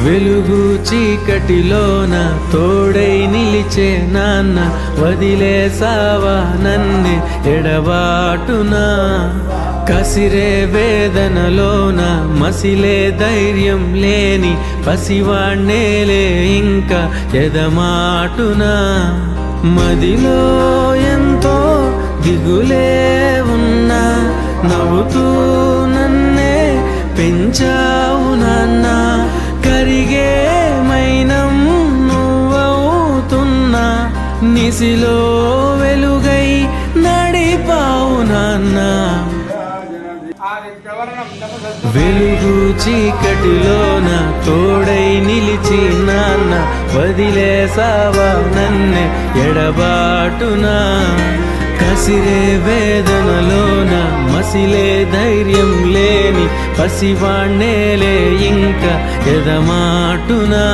వెలుగు చీకటిలోన తోడై నిలిచే నాన్న, వదిలేసావా నన్నే ఎడబాటునా. కసిరే వేదనలోన మసిలే ధైర్యం లేని పసివాణ్ణేలే ఇంకా ఎదమాటునా. మదిలో ఎంతో దిగులే ఉన్నా, నవ్వుతూ నన్నే పెంచావు నాన్న. కరిగే మైనం నువ్వవుతున్నా, నిసిలో వెలుగై నడిపావు నాన్న. వెలుగు చీకటిలోన తోడై నిలిచి నాన్న, వదిలేసావా నన్నే ఎడబాటునా. కసిరే వేదనలోన మసిలే ధైర్యం లేని పసివాణ్ణేలే ఇంకా ఎదమాటునా.